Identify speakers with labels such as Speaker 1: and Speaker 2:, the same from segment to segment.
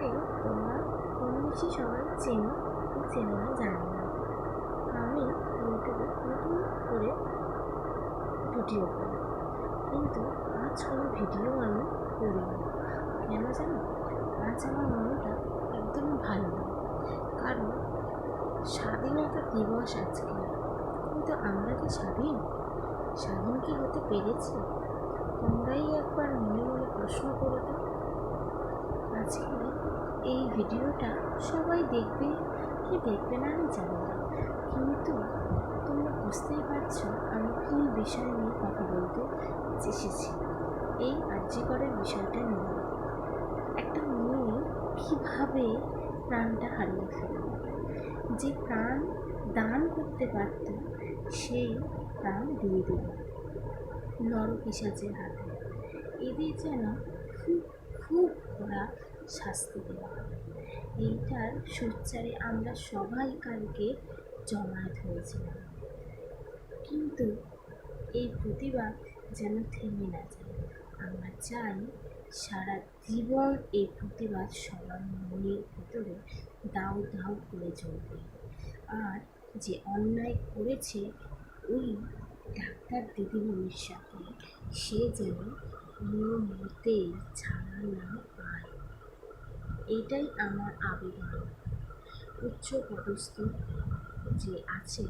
Speaker 1: আমাকে তোমরা কম বেশি সবাই চেনো কি চেনো না জানি না। আমি ইউটিউবে নতুন করে ভিডিও করি, কিন্তু আজ কোনো ভিডিও আমি করিনি। কেন জানো? আজ আমার মনটা একদমই ভালো না, কারণ স্বাধীনতা দিবস আজকে। কিন্তু আমরা কি স্বাধীন? স্বাধীন কি হতে পেরেছি? তোমরাই একবার মনে মনে প্রশ্ন করো তো। আজকে এই ভিডিওটা সবাই দেখবে কি দেখবে না আমি জানি না, কিন্তু তোমরা বুঝতেই পারছো আমি কী বিষয় নিয়ে কথা বলতে এসেছি। এই আর্যিকরের বিষয়টা নিয়ে একটা মেয়ে কীভাবে প্রাণটা হারিয়ে ফেলল। যে প্রাণ দান করতে পারত সেই প্রাণ দিয়ে দিল নরপিশাচের হাতে। এদের যেন খুব খুব কড়া শাস্তি দেওয়া হয়। এইটার সোচ্চারে আমরা সবাই কালকে জমায়েত হয়েছিলাম, কিন্তু এই প্রতিবাদ যেন থেমে না যায়। আমরা চাই সারা জীবন এই প্রতিবাদ সবার মনের ভিতরে দাউ দাউ করে চলবে। আর যে অন্যায় করেছে ওই ডাক্তার দিদিমণির সাথে, সে যেন কোনো মতেই ছাড়া না পায়, এইটাই আমার আবেদন উচ্চপদস্থ যে আছে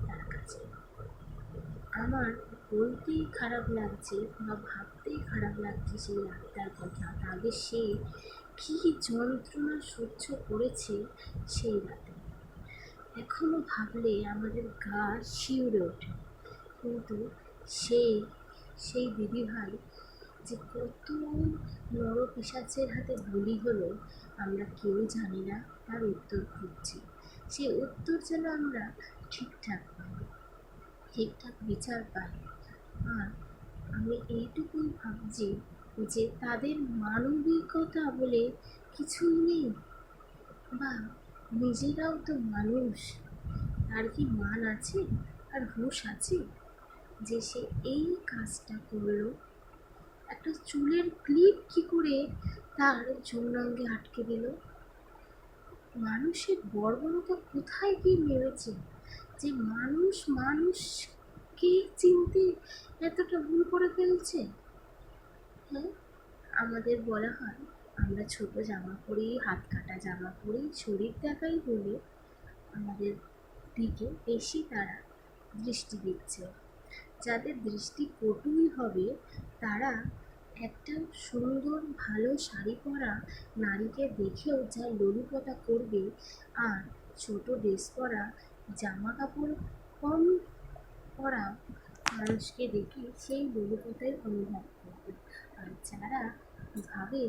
Speaker 1: তার কাছে। আমার বলতেই খারাপ লাগছে বা ভাবতেই খারাপ লাগছে সেই ডাক্তার কথা। আগে সে কী যন্ত্রণা সহ্য করেছে সেই রাতে, এখনও ভাবলে আমাদের গা শিউরে ওঠে। কিন্তু সেই দিদিভাই যে কত নরপিশাচের হাতে বলি হলো আমরা কেউ জানি না, তার উত্তর খুঁজছি। সেই উত্তর যেন আমরা ঠিকঠাক পাই, ঠিকঠাক বিচার পাই। আর আমি এইটুকুই ভাবছি যে তাদের মানবিকতা বলে কিছুই নেই, বা নিজেরাও তো মানুষ, তার কি মান আছে আর হুঁশ আছে যে সে এই কাজটা করলো? একটা চুলের ক্লিপ কি করে তার যৌনাঙ্গে আটকে দিল? মানুষের বর্বরতা কোথায় গিয়ে নেমেছে যে মানুষকে চিনতে এতটা ভুল করে ফেলছে? হ্যাঁ, আমাদের বলা হয় আমরা ছোট জামা পরি, হাত কাটা জামা পরি, শরীর দেখাই বলে আমাদের দিকে বেশি তারা দৃষ্টি দিচ্ছে। যাদের দৃষ্টি কটুই হবে তারা একটা সুন্দর ভালো শাড়ি পরা নারীকে দেখেও যা লোলুপতা করবে, আর ছোট ড্রেস পরা জামা কাপড় কম পরা মানুষকে দেখে সেই লোলুপতাই অনুভব করবে। আর যারা ভাবে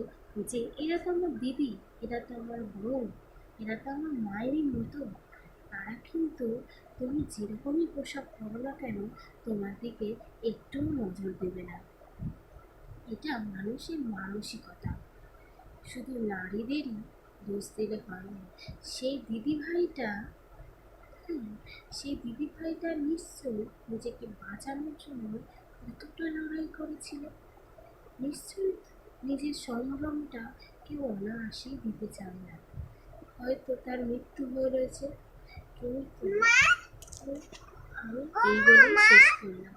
Speaker 1: যে এরা তো আমার দিদি, এরা তো আমার বোন, এরা তো আমার মায়েরই মতো, তারা কিন্তু তুমি যেরকমই পোশাক পরো না কেন তোমার দিকে একটুও নজর দেবে না। এটা মানুষের মানসিকতা, শুধু নারীদেরই দোষ দিলে হয় না। সেই দিদিভাইটা নিশ্চয়ই নিজেকে বাঁচানোর জন্য কতটা লড়াই করেছিল। নিশ্চয়ই নিজের সম্ভ্রমটা কেউ অনায়াসেই দিতে চায় না। হয়তো তার মৃত্যু হয়ে রয়েছে, কিন্তু আমি এই বলেই শেষ করলাম।